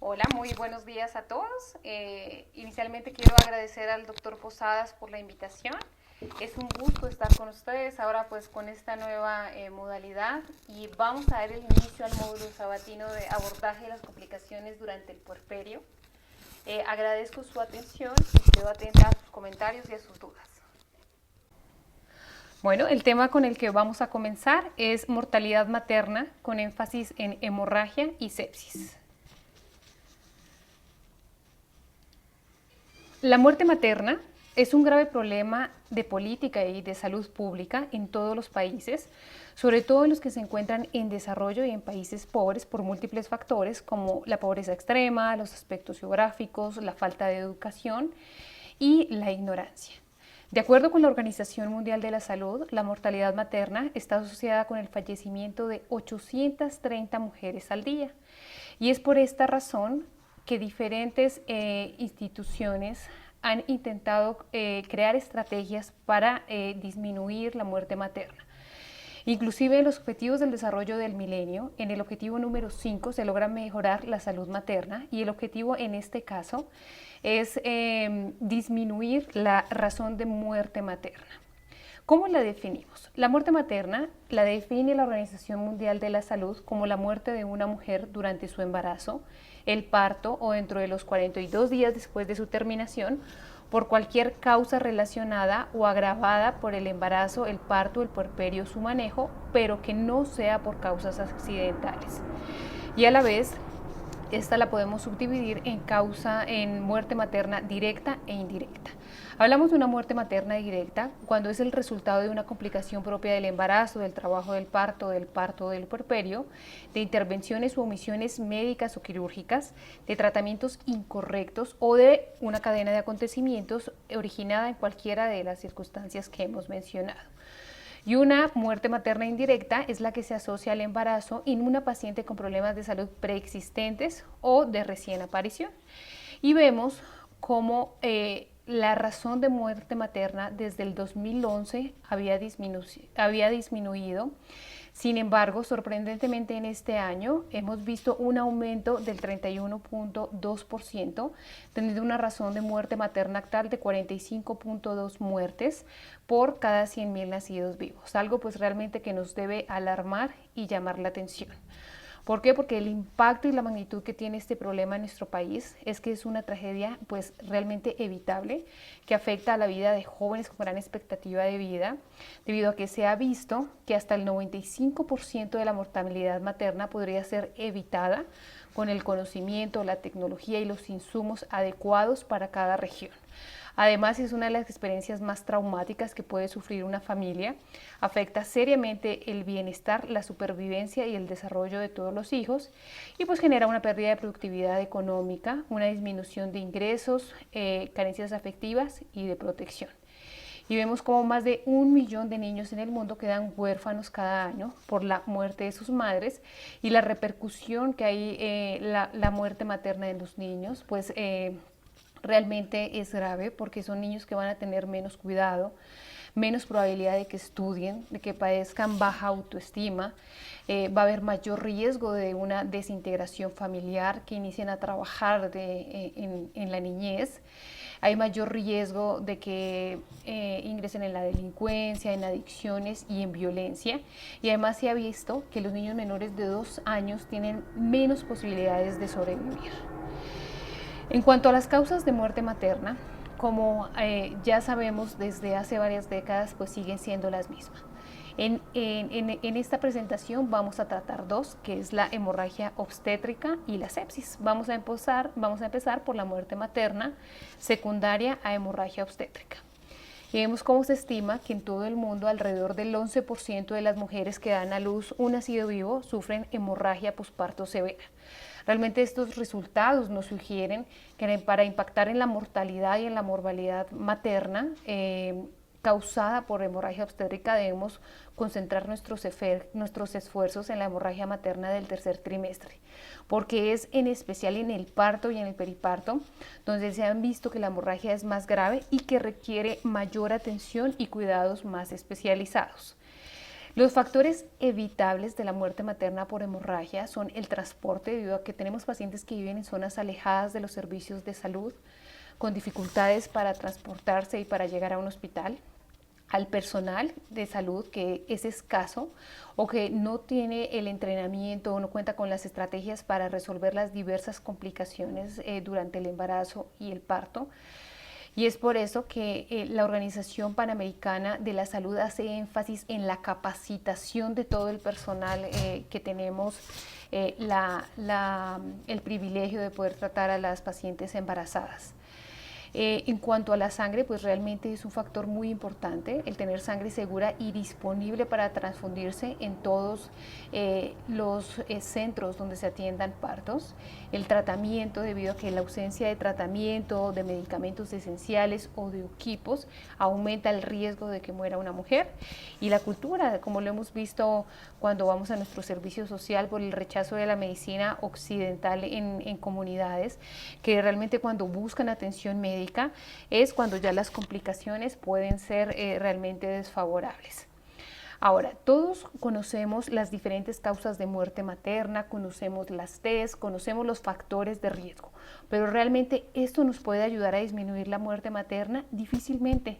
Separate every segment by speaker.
Speaker 1: Hola, muy buenos días a todos. Inicialmente quiero agradecer al doctor Posadas por la invitación. Es un gusto estar con ustedes ahora pues con esta nueva modalidad y vamos a dar el inicio al módulo sabatino de abordaje de las complicaciones durante el puerperio. Agradezco su atención y quedo atenta a sus comentarios y a sus dudas. Bueno, el tema con el que vamos a comenzar es mortalidad materna con énfasis en hemorragia y sepsis. La muerte materna es un grave problema de política y de salud pública en todos los países, sobre todo en los que se encuentran en desarrollo y en países pobres por múltiples factores como la pobreza extrema, los aspectos geográficos, la falta de educación y la ignorancia. De acuerdo con la Organización Mundial de la Salud, la mortalidad materna está asociada con el fallecimiento de 830 mujeres al día. Y es por esta razón que diferentes instituciones han intentado crear estrategias para disminuir la muerte materna. Inclusive en los objetivos del desarrollo del milenio, en el objetivo número 5 se logra mejorar la salud materna y el objetivo en este caso es disminuir la razón de muerte materna. ¿Cómo la definimos? La muerte materna la define la Organización Mundial de la Salud como la muerte de una mujer durante su embarazo, el parto o dentro de los 42 días después de su terminación por cualquier causa relacionada o agravada por el embarazo, el parto, el puerperio, su manejo, pero que no sea por causas accidentales. Y a la vez, esta la podemos subdividir en muerte materna directa e indirecta. Hablamos de una muerte materna directa cuando es el resultado de una complicación propia del embarazo, del trabajo del parto o del puerperio, de intervenciones u omisiones médicas o quirúrgicas, de tratamientos incorrectos o de una cadena de acontecimientos originada en cualquiera de las circunstancias que hemos mencionado. Y una muerte materna indirecta es la que se asocia al embarazo en una paciente con problemas de salud preexistentes o de recién aparición. Y vemos cómo la razón de muerte materna desde el 2011 había disminuido. Sin embargo, sorprendentemente en este año hemos visto un aumento del 31.2%, teniendo una razón de muerte materna actual de 45.2 muertes por cada 100.000 nacidos vivos, algo pues realmente que nos debe alarmar y llamar la atención. ¿Por qué? Porque el impacto y la magnitud que tiene este problema en nuestro país es que es una tragedia pues realmente evitable que afecta a la vida de jóvenes con gran expectativa de vida, debido a que se ha visto que hasta el 95% de la mortalidad materna podría ser evitada con el conocimiento, la tecnología y los insumos adecuados para cada región. Además, es una de las experiencias más traumáticas que puede sufrir una familia. Afecta seriamente el bienestar, la supervivencia y el desarrollo de todos los hijos y pues genera una pérdida de productividad económica, una disminución de ingresos, carencias afectivas y de protección. Y vemos como más de 1 millón de niños en el mundo quedan huérfanos cada año por la muerte de sus madres y la repercusión que hay la muerte materna en los niños, pues realmente es grave porque son niños que van a tener menos cuidado, menos probabilidad de que estudien, de que padezcan baja autoestima, va a haber mayor riesgo de una desintegración familiar, que inicien a trabajar en la niñez, hay mayor riesgo de que ingresen en la delincuencia, en adicciones y en violencia. Y además se ha visto que los niños menores de 2 años tienen menos posibilidades de sobrevivir. En cuanto a las causas de muerte materna, como ya sabemos desde hace varias décadas, pues siguen siendo las mismas. En esta presentación vamos a tratar dos, que es la hemorragia obstétrica y la sepsis. Vamos a empezar por la muerte materna secundaria a hemorragia obstétrica. Y vemos cómo se estima que en todo el mundo alrededor del 11% de las mujeres que dan a luz un nacido vivo sufren hemorragia posparto severa. Realmente estos resultados nos sugieren que para impactar en la mortalidad y en la morbilidad materna causada por hemorragia obstétrica debemos concentrar nuestros esfuerzos en la hemorragia materna del tercer trimestre, porque es en especial en el parto y en el periparto donde se han visto que la hemorragia es más grave y que requiere mayor atención y cuidados más especializados. Los factores evitables de la muerte materna por hemorragia son el transporte, debido a que tenemos pacientes que viven en zonas alejadas de los servicios de salud, con dificultades para transportarse y para llegar a un hospital, al personal de salud que es escaso o que no tiene el entrenamiento o no cuenta con las estrategias para resolver las diversas complicaciones durante el embarazo y el parto. Y es por eso que la Organización Panamericana de la Salud hace énfasis en la capacitación de todo el personal que tenemos el privilegio de poder tratar a las pacientes embarazadas. En cuanto a la sangre, pues realmente es un factor muy importante el tener sangre segura y disponible para transfundirse en todos los centros donde se atiendan partos. El tratamiento, debido a que la ausencia de tratamiento, de medicamentos esenciales o de equipos, aumenta el riesgo de que muera una mujer. Y la cultura, como lo hemos visto cuando vamos a nuestro servicio social, por el rechazo de la medicina occidental en comunidades, que realmente cuando buscan atención médica es cuando ya las complicaciones pueden ser realmente desfavorables. Ahora, todos conocemos las diferentes causas de muerte materna, conocemos las TES, conocemos los factores de riesgo, pero realmente esto nos puede ayudar a disminuir la muerte materna difícilmente,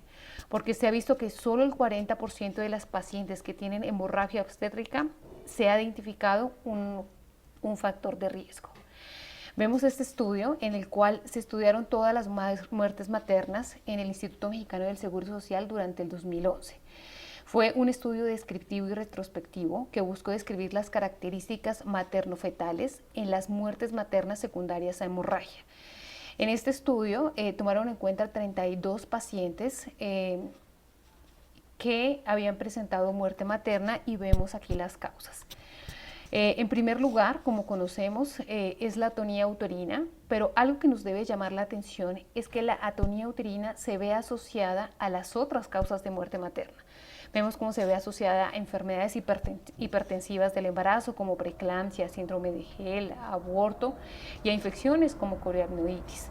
Speaker 1: porque se ha visto que solo el 40% de las pacientes que tienen hemorragia obstétrica se ha identificado un factor de riesgo. Vemos este estudio en el cual se estudiaron todas las muertes maternas en el Instituto Mexicano del Seguro Social durante el 2011. Fue un estudio descriptivo y retrospectivo que buscó describir las características materno-fetales en las muertes maternas secundarias a hemorragia. En este estudio tomaron en cuenta 32 pacientes que habían presentado muerte materna y vemos aquí las causas. En primer lugar, como conocemos, es la atonía uterina, pero algo que nos debe llamar la atención es que la atonía uterina se ve asociada a las otras causas de muerte materna. Vemos cómo se ve asociada a enfermedades hipertensivas del embarazo, como preeclampsia, síndrome de Gel, aborto, y a infecciones como coriamnionitis.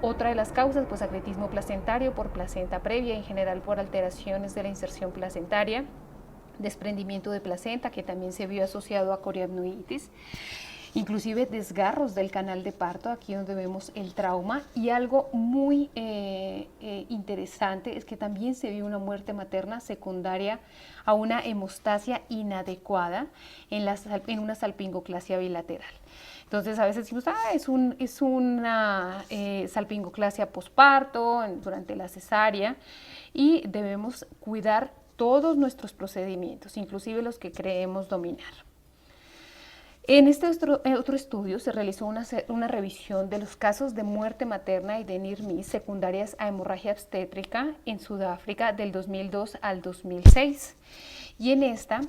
Speaker 1: Otra de las causas, pues agretismo placentario por placenta previa, en general por alteraciones de la inserción placentaria, desprendimiento de placenta, que también se vio asociado a coriamnionitis, inclusive desgarros del canal de parto, aquí donde vemos el trauma. Y algo muy interesante es que también se vio una muerte materna secundaria a una hemostasia inadecuada en una salpingoclasia bilateral. Entonces a veces decimos, es una salpingoclasia posparto durante la cesárea, y debemos cuidar todos nuestros procedimientos, inclusive los que creemos dominar. En este otro estudio se realizó una revisión de los casos de muerte materna y de NIRMIS secundarias a hemorragia obstétrica en Sudáfrica del 2002 al 2006. Y en esta,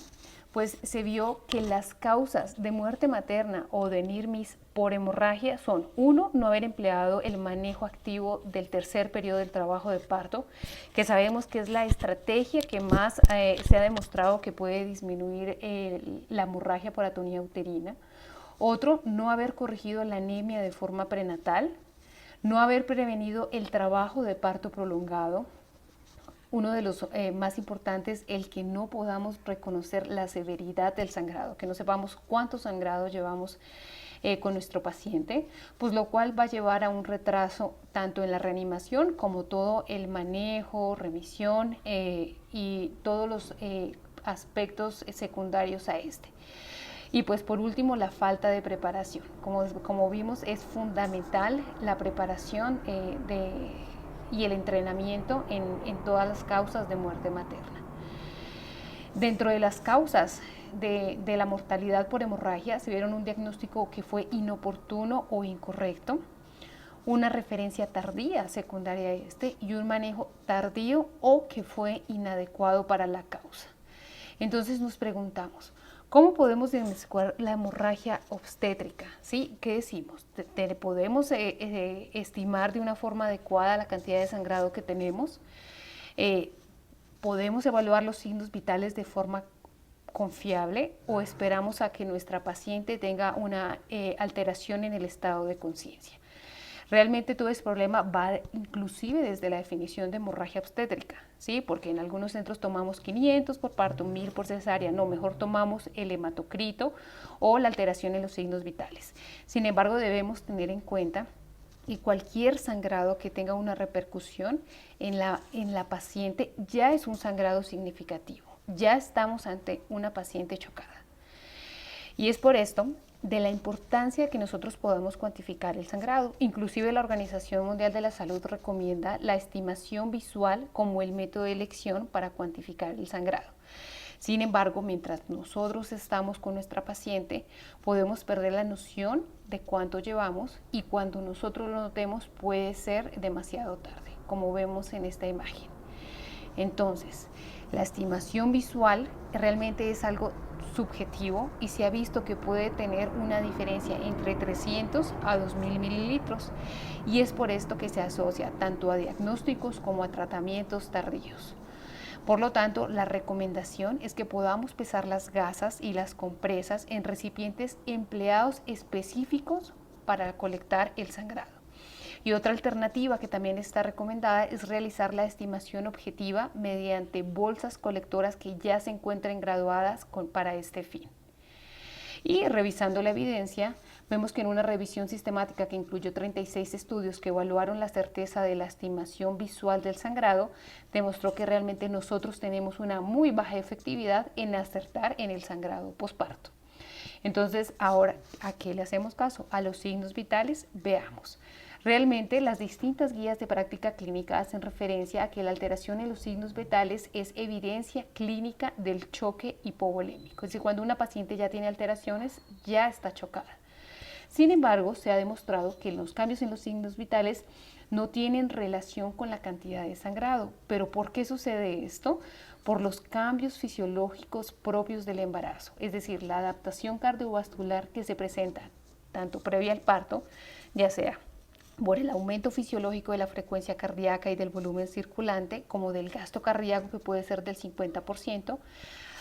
Speaker 1: pues se vio que las causas de muerte materna o de NIRMIS por hemorragia son: 1, no haber empleado el manejo activo del tercer periodo del trabajo de parto, que sabemos que es la estrategia que más se ha demostrado que puede disminuir la hemorragia por atonía uterina. Otro, no haber corregido la anemia de forma prenatal, no haber prevenido el trabajo de parto prolongado. Uno de los más importantes, el que no podamos reconocer la severidad del sangrado, que no sepamos cuánto sangrado llevamos con nuestro paciente, pues lo cual va a llevar a un retraso tanto en la reanimación como todo el manejo, remisión y todos los aspectos secundarios a este. Y pues por último, la falta de preparación. Como vimos, es fundamental la preparación y el entrenamiento en todas las causas de muerte materna. Dentro de las causas de la mortalidad por hemorragia se vieron un diagnóstico que fue inoportuno o incorrecto, una referencia tardía secundaria a este y un manejo tardío o que fue inadecuado para la causa. Entonces nos preguntamos, ¿cómo podemos diagnosticar la hemorragia obstétrica? ¿Sí? ¿Qué decimos? ¿Podemos estimar de una forma adecuada la cantidad de sangrado que tenemos? ¿Podemos evaluar los signos vitales de forma confiable o esperamos a que nuestra paciente tenga una alteración en el estado de conciencia? Realmente todo ese problema va inclusive desde la definición de hemorragia obstétrica, ¿sí? Porque en algunos centros tomamos 500 por parto, 1000 por cesárea, no, mejor tomamos el hematocrito o la alteración en los signos vitales. Sin embargo, debemos tener en cuenta y cualquier sangrado que tenga una repercusión en la paciente ya es un sangrado significativo, ya estamos ante una paciente chocada. Y es por esto de la importancia que nosotros podamos cuantificar el sangrado. Inclusive la Organización Mundial de la Salud recomienda la estimación visual como el método de elección para cuantificar el sangrado. Sin embargo, mientras nosotros estamos con nuestra paciente, podemos perder la noción de cuánto llevamos y cuando nosotros lo notemos puede ser demasiado tarde, como vemos en esta imagen. Entonces, la estimación visual realmente es algo subjetivo y se ha visto que puede tener una diferencia entre 300 a 2000 mililitros y es por esto que se asocia tanto a diagnósticos como a tratamientos tardíos. Por lo tanto, la recomendación es que podamos pesar las gasas y las compresas en recipientes empleados específicos para colectar el sangrado. Y otra alternativa que también está recomendada es realizar la estimación objetiva mediante bolsas colectoras que ya se encuentren graduadas para este fin. Y revisando la evidencia, vemos que en una revisión sistemática que incluyó 36 estudios que evaluaron la certeza de la estimación visual del sangrado, demostró que realmente nosotros tenemos una muy baja efectividad en acertar en el sangrado posparto. Entonces, ahora, ¿a qué le hacemos caso? A los signos vitales, veamos. Realmente las distintas guías de práctica clínica hacen referencia a que la alteración en los signos vitales es evidencia clínica del choque hipovolémico. Es decir, cuando una paciente ya tiene alteraciones, ya está chocada. Sin embargo, se ha demostrado que los cambios en los signos vitales no tienen relación con la cantidad de sangrado. ¿Pero por qué sucede esto? Por los cambios fisiológicos propios del embarazo, es decir, la adaptación cardiovascular que se presenta tanto previa al parto, ya sea por el aumento fisiológico de la frecuencia cardíaca y del volumen circulante, como del gasto cardíaco que puede ser del 50%,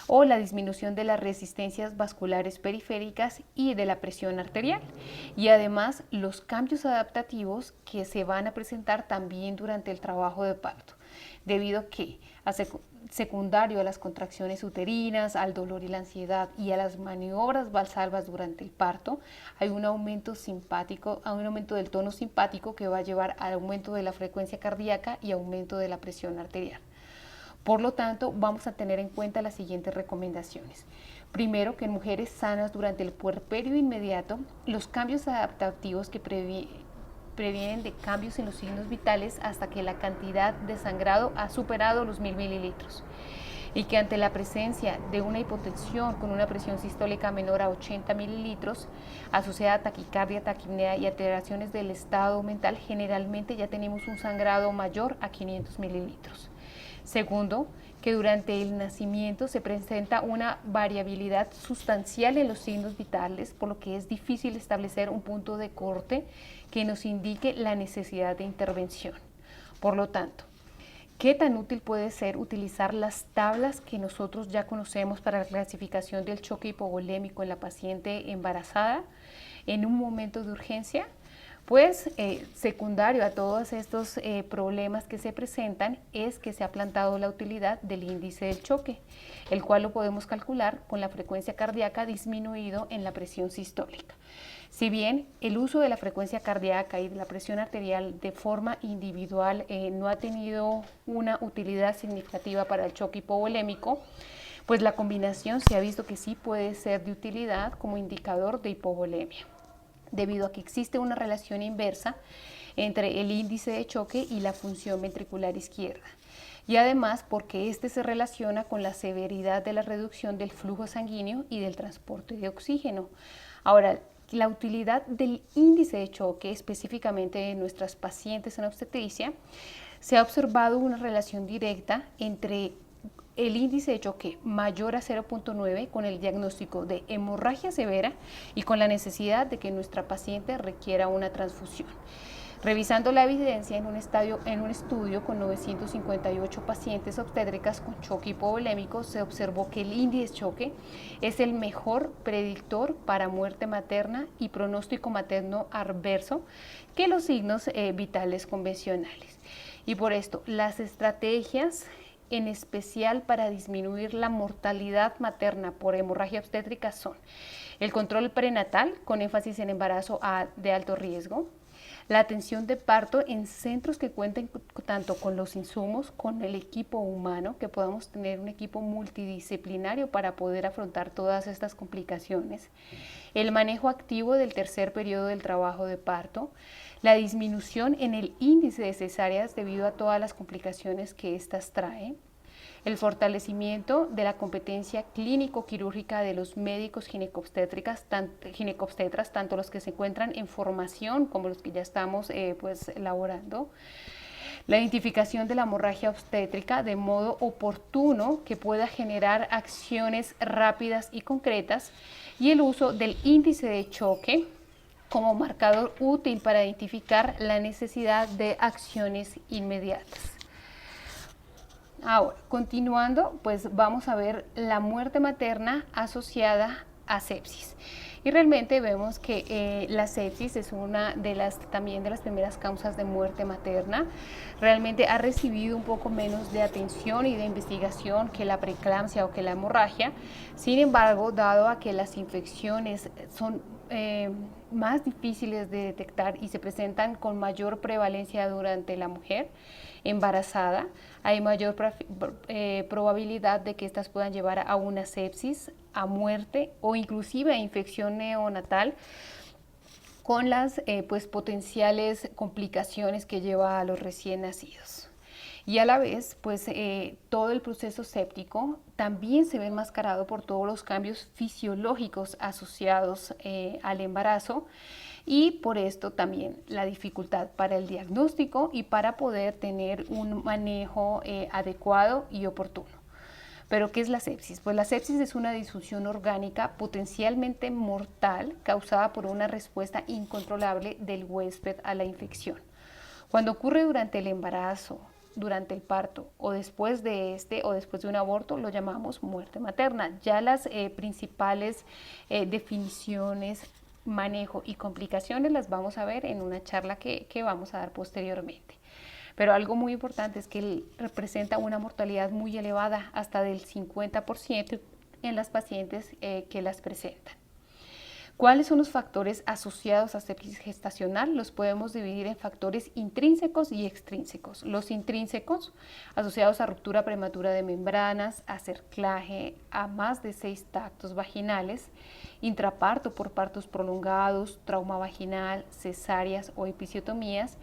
Speaker 1: o la disminución de las resistencias vasculares periféricas y de la presión arterial. Y además los cambios adaptativos que se van a presentar también durante el trabajo de parto, debido a que secundario a las contracciones uterinas, al dolor y la ansiedad y a las maniobras valsalvas durante el parto, hay un aumento simpático, un aumento del tono simpático que va a llevar al aumento de la frecuencia cardíaca y aumento de la presión arterial. Por lo tanto, vamos a tener en cuenta las siguientes recomendaciones. Primero, que en mujeres sanas durante el puerperio inmediato, los cambios adaptativos que previenen de cambios en los signos vitales hasta que la cantidad de sangrado ha superado los 1000 mililitros y que ante la presencia de una hipotensión con una presión sistólica menor a 80 mililitros asociada a taquicardia, taquipnea y alteraciones del estado mental, generalmente ya tenemos un sangrado mayor a 500 mililitros. Segundo, que durante el nacimiento se presenta una variabilidad sustancial en los signos vitales, por lo que es difícil establecer un punto de corte que nos indique la necesidad de intervención. Por lo tanto, ¿qué tan útil puede ser utilizar las tablas que nosotros ya conocemos para la clasificación del choque hipovolémico en la paciente embarazada en un momento de urgencia? Pues secundario a todos estos problemas que se presentan es que se ha plantado la utilidad del índice del choque, el cual lo podemos calcular con la frecuencia cardíaca disminuido en la presión sistólica. Si bien el uso de la frecuencia cardíaca y de la presión arterial de forma individual no ha tenido una utilidad significativa para el choque hipovolémico, pues la combinación se ha visto que sí puede ser de utilidad como indicador de hipovolemia, debido a que existe una relación inversa entre el índice de choque y la función ventricular izquierda. Y además porque este se relaciona con la severidad de la reducción del flujo sanguíneo y del transporte de oxígeno. Ahora, la utilidad del índice de choque, específicamente en nuestras pacientes en obstetricia, se ha observado una relación directa entre el índice de choque mayor a 0.9 con el diagnóstico de hemorragia severa y con la necesidad de que nuestra paciente requiera una transfusión. Revisando la evidencia en un estudio con 958 pacientes obstétricas con choque hipovolémico, se observó que el índice de choque es el mejor predictor para muerte materna y pronóstico materno adverso que los signos vitales convencionales. Y por esto, las estrategias en especial para disminuir la mortalidad materna por hemorragia obstétrica son el control prenatal con énfasis en embarazo de alto riesgo, la atención de parto en centros que cuenten tanto con los insumos, con el equipo humano, que podamos tener un equipo multidisciplinario para poder afrontar todas estas complicaciones, el manejo activo del tercer periodo del trabajo de parto, la disminución en el índice de cesáreas debido a todas las complicaciones que éstas traen, el fortalecimiento de la competencia clínico-quirúrgica de los médicos ginecobstetras, tanto los que se encuentran en formación como los que ya estamos elaborando, la identificación de la hemorragia obstétrica de modo oportuno que pueda generar acciones rápidas y concretas y el uso del índice de choque como marcador útil para identificar la necesidad de acciones inmediatas. Ahora, continuando, pues vamos a ver la muerte materna asociada a sepsis. Y realmente vemos que la sepsis es una también de las primeras causas de muerte materna. Realmente ha recibido un poco menos de atención y de investigación que la preeclampsia o que la hemorragia. Sin embargo, dado a que las infecciones son más difíciles de detectar y se presentan con mayor prevalencia durante la mujer embarazada, hay mayor probabilidad de que estas puedan llevar a una sepsis, a muerte o inclusive a infección neonatal con las potenciales complicaciones que lleva a los recién nacidos. Y a la vez, todo el proceso séptico también se ve enmascarado por todos los cambios fisiológicos asociados al embarazo y por esto también la dificultad para el diagnóstico y para poder tener un manejo adecuado y oportuno. ¿Pero qué es la sepsis? Pues la sepsis es una disfunción orgánica potencialmente mortal causada por una respuesta incontrolable del huésped a la infección. Cuando ocurre durante el embarazo, durante el parto o después de o después de un aborto, lo llamamos muerte materna. Ya las principales definiciones, manejo y complicaciones las vamos a ver en una charla que vamos a dar posteriormente. Pero algo muy importante es que representa una mortalidad muy elevada, hasta del 50% en las pacientes que las presentan. ¿Cuáles son los factores asociados a sepsis gestacional? Los podemos dividir en factores intrínsecos y extrínsecos. Los intrínsecos, asociados a ruptura prematura de membranas, a cerclaje, a más de 6 tactos vaginales, intraparto por partos prolongados, trauma vaginal, cesáreas o episiotomías,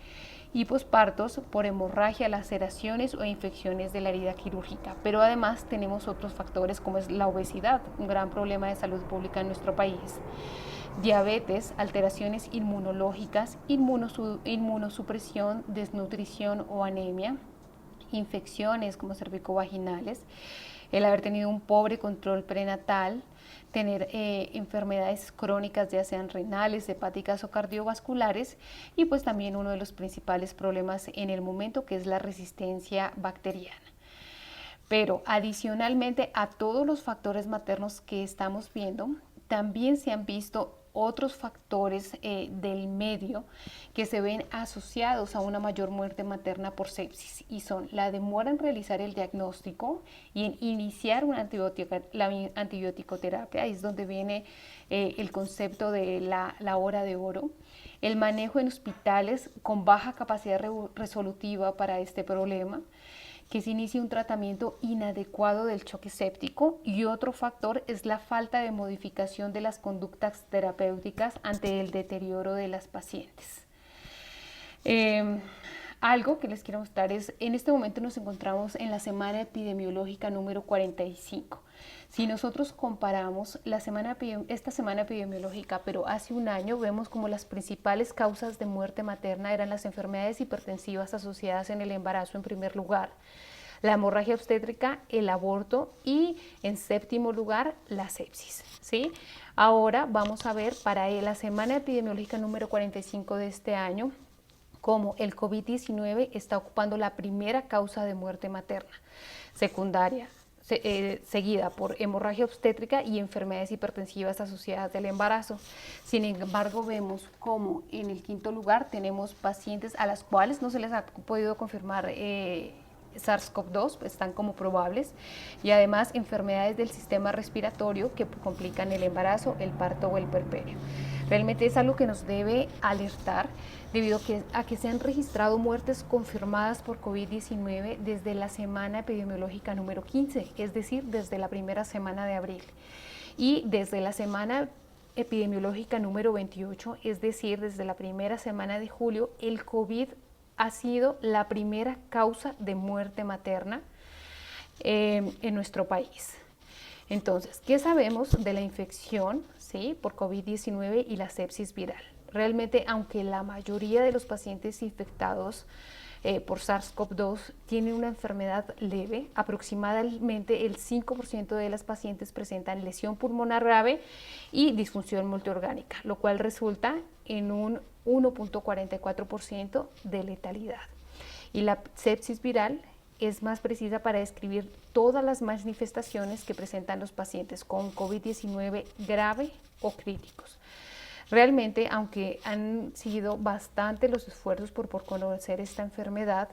Speaker 1: y pospartos por hemorragia, laceraciones o infecciones de la herida quirúrgica. Pero además tenemos otros factores como es la obesidad, un gran problema de salud pública en nuestro país, diabetes, alteraciones inmunológicas, inmunosupresión, desnutrición o anemia, infecciones como cervicovaginales, el haber tenido un pobre control prenatal, tener enfermedades crónicas, ya sean renales, hepáticas o cardiovasculares, y pues también uno de los principales problemas en el momento, que es la resistencia bacteriana. Pero adicionalmente a todos los factores maternos que estamos viendo, también se han visto otros factores del medio que se ven asociados a una mayor muerte materna por sepsis, y son la demora en realizar el diagnóstico y en iniciar la antibiótico-terapia. Ahí es donde viene el concepto de la hora de oro, el manejo en hospitales con baja capacidad resolutiva para este problema, que se inicie un tratamiento inadecuado del choque séptico, y otro factor es la falta de modificación de las conductas terapéuticas ante el deterioro de las pacientes. Algo que les quiero mostrar es, en este momento nos encontramos en la semana epidemiológica número 45. Si nosotros comparamos esta semana epidemiológica, pero hace un año, vemos como las principales causas de muerte materna eran las enfermedades hipertensivas asociadas en el embarazo en primer lugar, la hemorragia obstétrica, el aborto y en séptimo lugar la sepsis, ¿sí? Ahora vamos a ver para la semana epidemiológica número 45 de este año como el COVID-19 está ocupando la primera causa de muerte materna, secundaria, seguida por hemorragia obstétrica y enfermedades hipertensivas asociadas al embarazo. Sin embargo, vemos como en el quinto lugar tenemos pacientes a las cuales no se les ha podido confirmar SARS-CoV-2, están como probables, y además enfermedades del sistema respiratorio que complican el embarazo, el parto o el puerperio. Realmente es algo que nos debe alertar debido a que se han registrado muertes confirmadas por COVID-19 desde la semana epidemiológica número 15, es decir, desde la primera semana de abril, y desde la semana epidemiológica número 28, es decir, desde la primera semana de julio, el COVID ha sido la primera causa de muerte materna en nuestro país. Entonces, ¿qué sabemos de la infección, ¿sí?, por COVID-19 y la sepsis viral? Realmente, aunque la mayoría de los pacientes infectados por SARS-CoV-2 tienen una enfermedad leve, aproximadamente el 5% de las pacientes presentan lesión pulmonar grave y disfunción multiorgánica, lo cual resulta en un 1.44% de letalidad. Y la sepsis viral es más precisa para describir todas las manifestaciones que presentan los pacientes con COVID-19 grave o críticos. Realmente, aunque han sido bastante los esfuerzos por conocer esta enfermedad,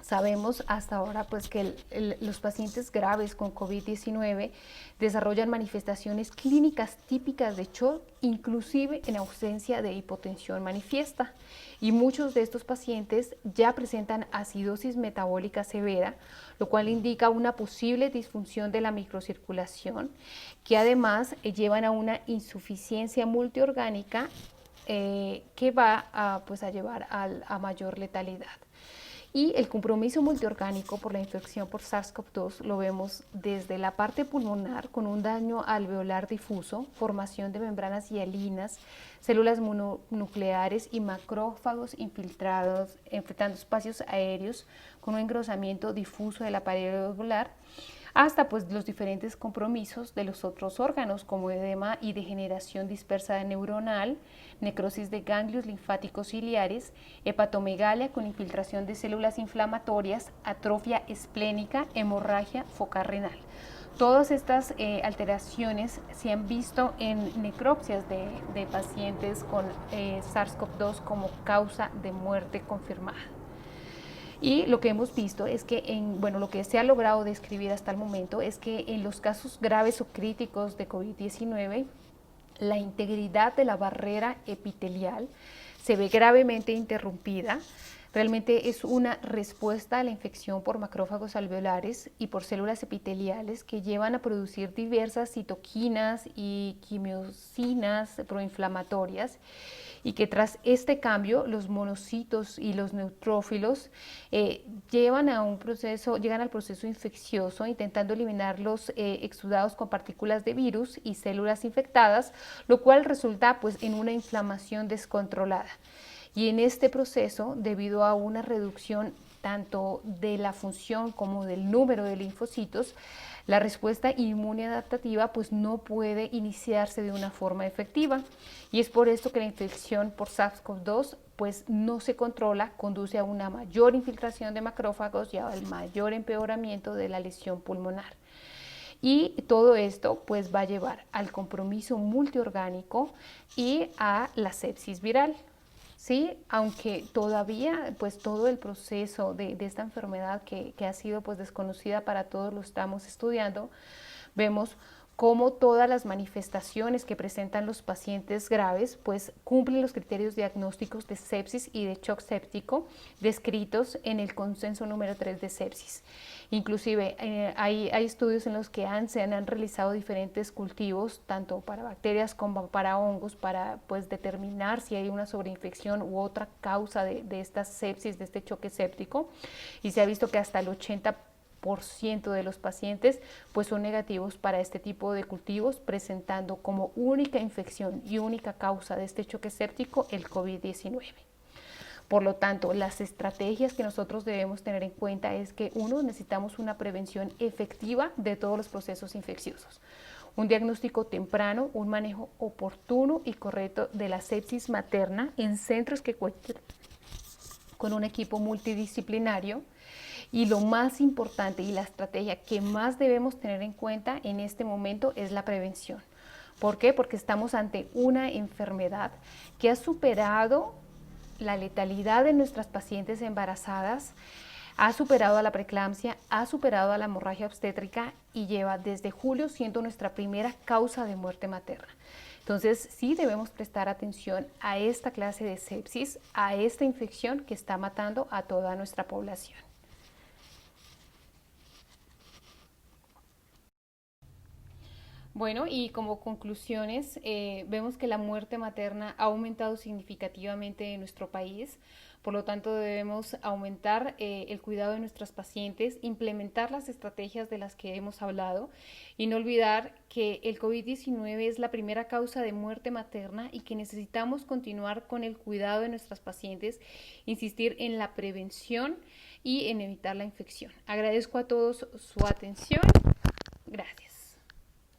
Speaker 1: sabemos hasta ahora pues que los pacientes graves con COVID-19 desarrollan manifestaciones clínicas típicas de shock, inclusive en ausencia de hipotensión manifiesta. Y muchos de estos pacientes ya presentan acidosis metabólica severa, lo cual indica una posible disfunción de la microcirculación, que además llevan a una insuficiencia multiorgánica que va a llevar a mayor letalidad. Y el compromiso multiorgánico por la infección por SARS-CoV-2 lo vemos desde la parte pulmonar con un daño alveolar difuso, formación de membranas hialinas, células mononucleares y macrófagos infiltrados, infectando espacios aéreos con un engrosamiento difuso de la pared alveolar, hasta pues los diferentes compromisos de los otros órganos como edema y degeneración dispersa neuronal, necrosis de ganglios linfáticos ciliares, hepatomegalia con infiltración de células inflamatorias, atrofia esplénica, hemorragia focal renal. Todas estas alteraciones se han visto en necropsias de pacientes con SARS-CoV-2 como causa de muerte confirmada. Y lo que hemos visto es que, lo que se ha logrado describir hasta el momento es que en los casos graves o críticos de COVID-19, la integridad de la barrera epitelial se ve gravemente interrumpida. Realmente es una respuesta a la infección por macrófagos alveolares y por células epiteliales que llevan a producir diversas citoquinas y quimiosinas proinflamatorias, y que tras este cambio los monocitos y los neutrófilos llegan al proceso infeccioso intentando eliminar los exudados con partículas de virus y células infectadas, lo cual resulta pues en una inflamación descontrolada. Y en este proceso, debido a una reducción tanto de la función como del número de linfocitos, la respuesta inmune adaptativa pues no puede iniciarse de una forma efectiva, y es por esto que la infección por SARS-CoV-2 pues no se controla, conduce a una mayor infiltración de macrófagos y al mayor empeoramiento de la lesión pulmonar. Y todo esto pues va a llevar al compromiso multiorgánico y a la sepsis viral. Sí, aunque todavía pues todo el proceso de esta enfermedad que ha sido pues desconocida para todos, lo estamos estudiando, vemos cómo todas las manifestaciones que presentan los pacientes graves pues cumplen los criterios diagnósticos de sepsis y de shock séptico descritos en el consenso número 3 de sepsis. Inclusive hay estudios en los que se han realizado diferentes cultivos, tanto para bacterias como para hongos, para pues determinar si hay una sobreinfección u otra causa de esta sepsis, de este choque séptico, y se ha visto que hasta el 80% de los pacientes pues son negativos para este tipo de cultivos, presentando como única infección y única causa de este choque séptico el COVID-19. Por lo tanto, las estrategias que nosotros debemos tener en cuenta es que, uno, necesitamos una prevención efectiva de todos los procesos infecciosos. un diagnóstico temprano, un manejo oportuno y correcto de la sepsis materna en centros que cuenten con un equipo multidisciplinario. Y lo más importante y la estrategia que más debemos tener en cuenta en este momento es la prevención. ¿Por qué? Porque estamos ante una enfermedad que ha superado la letalidad de nuestras pacientes embarazadas, ha superado a la preeclampsia, ha superado a la hemorragia obstétrica y lleva desde julio siendo nuestra primera causa de muerte materna. Entonces sí debemos prestar atención a esta clase de sepsis, a esta infección que está matando a toda nuestra población. Bueno, y como conclusiones, vemos que la muerte materna ha aumentado significativamente en nuestro país, por lo tanto debemos aumentar el cuidado de nuestras pacientes, implementar las estrategias de las que hemos hablado y no olvidar que el COVID-19 es la primera causa de muerte materna y que necesitamos continuar con el cuidado de nuestras pacientes, insistir en la prevención y en evitar la infección. Agradezco a todos su atención. Gracias.